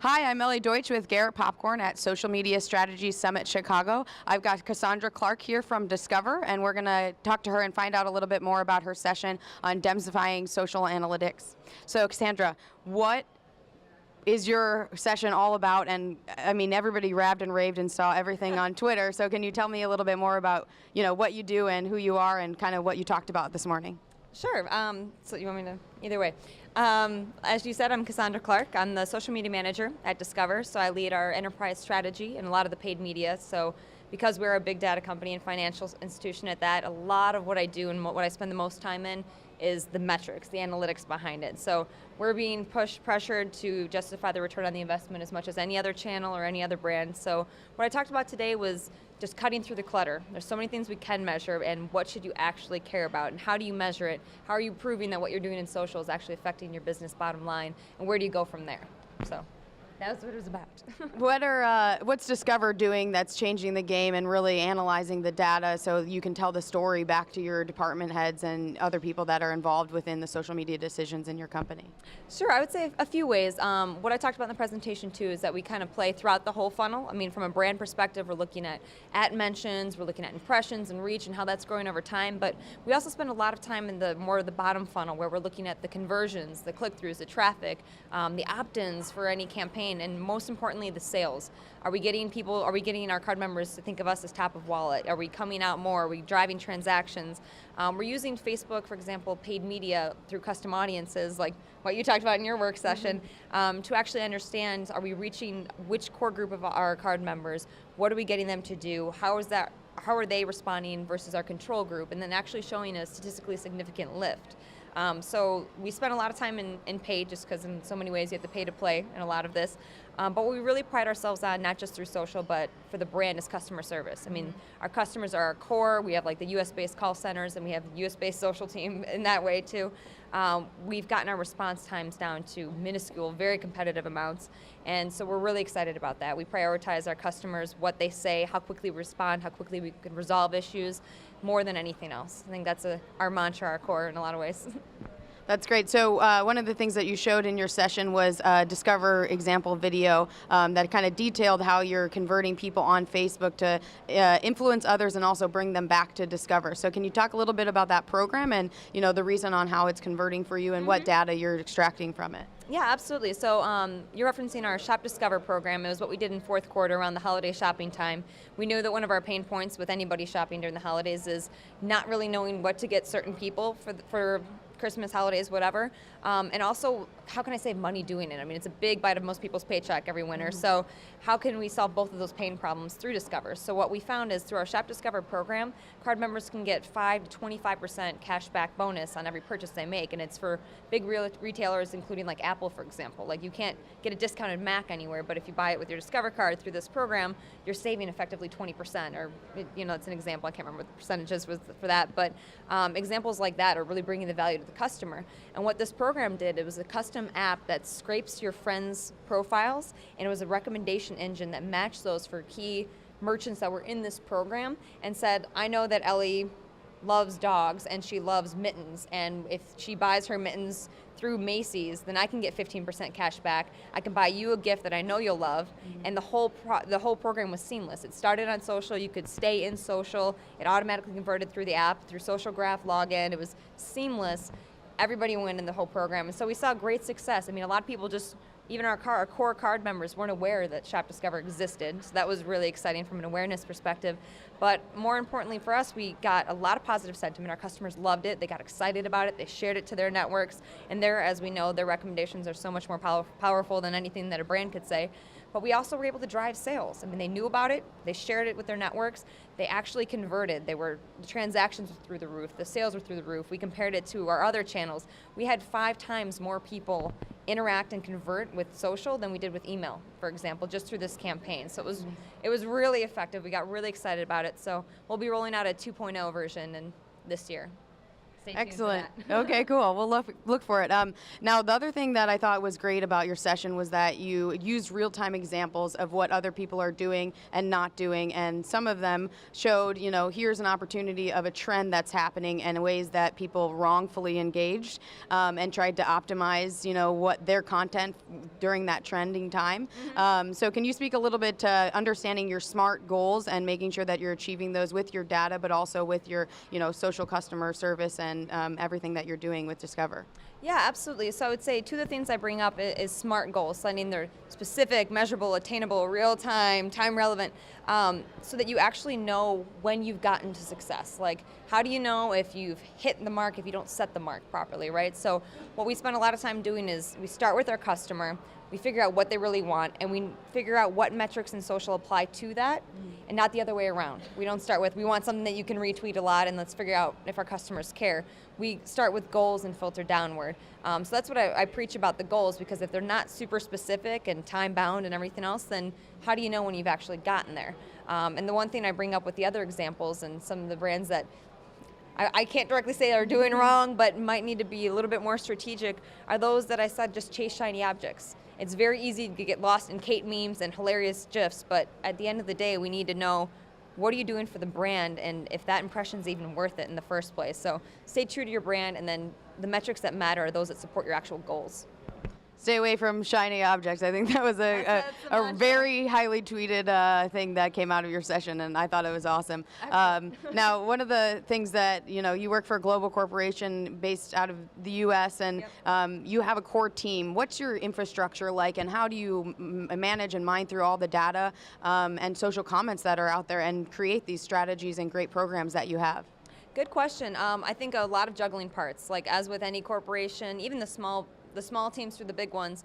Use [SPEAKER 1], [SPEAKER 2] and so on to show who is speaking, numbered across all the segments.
[SPEAKER 1] Hi, I'm Ellie Deutsch with Garrett Popcorn at Social Media Strategy Summit Chicago. I've got Cassandra Clark here from Discover, and we're going to talk to her and find out a little bit more about her session on demystifying social analytics. So, Cassandra, what is your session all about? And I mean, everybody raved and raved and saw everything on Twitter. So, can you tell me a little bit more about, what you do and who you are and kind of what you talked about this morning?
[SPEAKER 2] Sure. So you want me to? Either way. As you said, I'm Cassandra Clark. I'm the social media manager at Discover. So I lead our enterprise strategy and a lot of the paid media. So because we're a big data company and financial institution at that, a lot of what I do and what I spend the most time in is the metrics, the analytics behind it. So we're being pressured to justify the return on the investment as much as any other channel or any other brand. So what I talked about today was just cutting through the clutter. There's so many things we can measure, and what should you actually care about, and how do you measure it? How are you proving that what you're doing in social is actually affecting your business bottom line, and where do you go from there? So that was what it was about.
[SPEAKER 1] What's Discover doing that's changing the game and really analyzing the data so you can tell the story back to your department heads and other people that are involved within the social media decisions in your company?
[SPEAKER 2] Sure, I would say a few ways. What I talked about in the presentation too is that we kind of play throughout the whole funnel. I mean, from a brand perspective, we're looking at mentions, we're looking at impressions and reach and how that's growing over time, but we also spend a lot of time in the more of the bottom funnel where we're looking at the conversions, the click-throughs, the traffic, the opt-ins for any campaign, and most importantly, the sales. Are we getting our card members to think of us as top of wallet? Are we coming out more? Are we driving transactions? We're using Facebook, for example, paid media through custom audiences, like what you talked about in your work session, to actually understand, are we reaching which core group of our card members? What are we getting them to do? How are they responding versus our control group? And then actually showing a statistically significant lift. So we spend a lot of time in paid, just because in so many ways you have to pay to play in a lot of this. But what we really pride ourselves on, not just through social, but for the brand, is customer service. I mean, our customers are our core. We have like the US-based call centers, and we have the US-based social team in that way too. We've gotten our response times down to minuscule, very competitive amounts. And so we're really excited about that. We prioritize our customers, what they say, how quickly we respond, how quickly we can resolve issues, more than anything else. I think that's our mantra, our core in a lot of ways.
[SPEAKER 1] That's great. So one of the things that you showed in your session was a Discover example video that kind of detailed how you're converting people on Facebook to influence others and also bring them back to Discover. So can you talk a little bit about that program and the reason on how it's converting for you and what data you're extracting from it?
[SPEAKER 2] Yeah, absolutely. So you're referencing our Shop Discover program. It was what we did in fourth quarter around the holiday shopping time. We knew that one of our pain points with anybody shopping during the holidays is not really knowing what to get certain people for Christmas, holidays, whatever. And also, how can I save money doing it? I mean, it's a big bite of most people's paycheck every winter. So how can we solve both of those pain problems through Discover? So what we found is through our Shop Discover program, card members can get 5 to 25% cash back bonus on every purchase they make. And it's for big retailers, including like Apple, for example. Like, you can't get a discounted Mac anywhere, but if you buy it with your Discover card through this program, you're saving effectively 20%, or, that's an example. I can't remember what the percentages was for that, but examples like that are really bringing the value to the customer. And what this program did, it was a custom app that scrapes your friends' profiles, and it was a recommendation engine that matched those for key merchants that were in this program and said, I know that Ellie loves dogs and she loves mittens, and if she buys her mittens through Macy's, then I can get 15% cash back. I can buy you a gift that I know you'll love. And the whole program was seamless. It started on social. You could stay in social. It automatically converted through the app, through Social Graph login. It was seamless. Everybody went in the whole program. And so we saw great success. I mean, a lot of people even our core card members weren't aware that Shop Discover existed. So that was really exciting from an awareness perspective. But more importantly for us, we got a lot of positive sentiment. Our customers loved it. They got excited about it. They shared it to their networks. And as we know, their recommendations are so much more powerful than anything that a brand could say. But we also were able to drive sales. I mean, they knew about it. They shared it with their networks. They actually converted. The transactions were through the roof. The sales were through the roof. We compared it to our other channels. We had 5 times more people interact and convert with social than we did with email, for example, just through this campaign. So it was really effective. We got really excited about it. So we'll be rolling out a 2.0 version this year. Stay tuned for
[SPEAKER 1] Excellent.
[SPEAKER 2] that.
[SPEAKER 1] Okay, cool. We'll look for it. Now, the other thing that I thought was great about your session was that you used real-time examples of what other people are doing and not doing, and some of them showed, here's an opportunity of a trend that's happening and ways that people wrongfully engaged and tried to optimize, what their content during that trending time. So can you speak a little bit to understanding your SMART goals and making sure that you're achieving those with your data, but also with your, social customer service and everything that you're doing with Discover?
[SPEAKER 2] Yeah, absolutely. So I would say two of the things I bring up is SMART goals, setting they're specific, measurable, attainable, real-time, time-relevant, so that you actually know when you've gotten to success. Like, how do you know if you've hit the mark if you don't set the mark properly, right? So what we spend a lot of time doing is we start with our customer, we figure out what they really want, and we figure out what metrics in social apply to that, and not the other way around. We don't start with, we want something that you can retweet a lot, and let's figure out if our customers care. We start with goals and filter downward. So that's what I preach about the goals, because if they're not super specific and time-bound and everything else, then how do you know when you've actually gotten there? And the one thing I bring up with the other examples and some of the brands that I can't directly say are doing wrong, but might need to be a little bit more strategic, are those that I said just chase shiny objects. It's very easy to get lost in Kate memes and hilarious GIFs, but at the end of the day, we need to know, what are you doing for the brand, and if that impression's even worth it in the first place. So stay true to your brand, and then the metrics that matter are those that support your actual goals.
[SPEAKER 1] Stay away from shiny objects. I think that was a very highly tweeted thing that came out of your session, and I thought it was awesome. Now, one of the things that, you work for a global corporation based out of the U.S., and you have a core team. What's your infrastructure like, and how do you manage and mine through all the data and social comments that are out there and create these strategies and great programs that you have?
[SPEAKER 2] Good question. I think a lot of juggling parts, like as with any corporation, even the small teams through the big ones,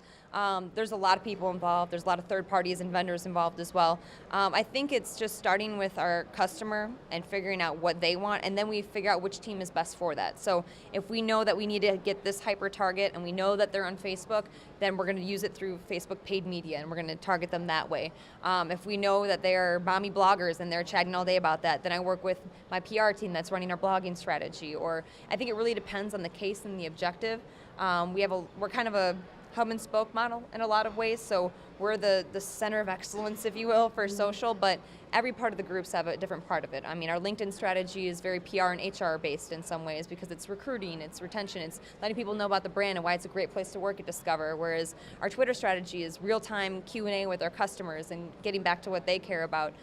[SPEAKER 2] there's a lot of people involved. There's a lot of third parties and vendors involved as well. I think it's just starting with our customer and figuring out what they want, and then we figure out which team is best for that. So if we know that we need to get this hyper target and we know that they're on Facebook, then we're going to use it through Facebook paid media, and we're going to target them that way. If we know that they're mommy bloggers and they're chatting all day about that, then I work with my PR team that's running our blogging strategy. Or I think it really depends on the case and the objective. We're kind of a hub and spoke model in a lot of ways, so we're the center of excellence, if you will, for social, but every part of the groups have a different part of it. I mean, our LinkedIn strategy is very PR and HR based in some ways, because it's recruiting, it's retention, it's letting people know about the brand and why it's a great place to work at Discover, whereas our Twitter strategy is real-time Q&A with our customers and getting back to what they care about.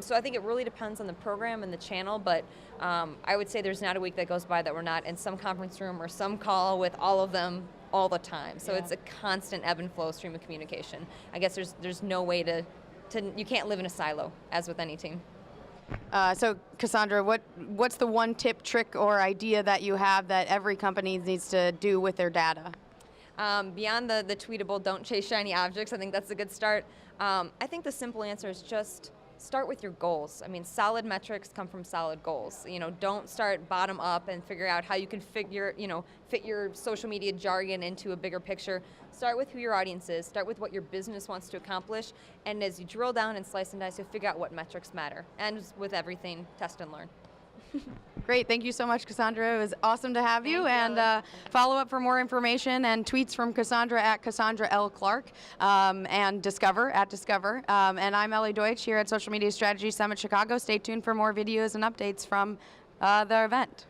[SPEAKER 2] So I think it really depends on the program and the channel, but I would say there's not a week that goes by that we're not in some conference room or some call with all of them all the time. So it's a constant ebb and flow stream of communication. I guess there's no way to you can't live in a silo, as with any team.
[SPEAKER 1] So Cassandra, what's the one tip, trick, or idea that you have that every company needs to do with their data?
[SPEAKER 2] Beyond the tweetable, don't chase shiny objects, I think that's a good start. I think the simple answer is just start with your goals. I mean, solid metrics come from solid goals. Don't start bottom up and figure out how you can fit your social media jargon into a bigger picture. Start with who your audience is, start with what your business wants to accomplish, and as you drill down and slice and dice, you'll figure out what metrics matter. And with everything, test and learn.
[SPEAKER 1] Great, thank you so much, Cassandra. It was awesome to have you. And follow up for more information and tweets from Cassandra at Cassandra L. Clark and Discover at Discover. And I'm Ellie Deutsch here at Social Media Strategy Summit Chicago. Stay tuned for more videos and updates from the event.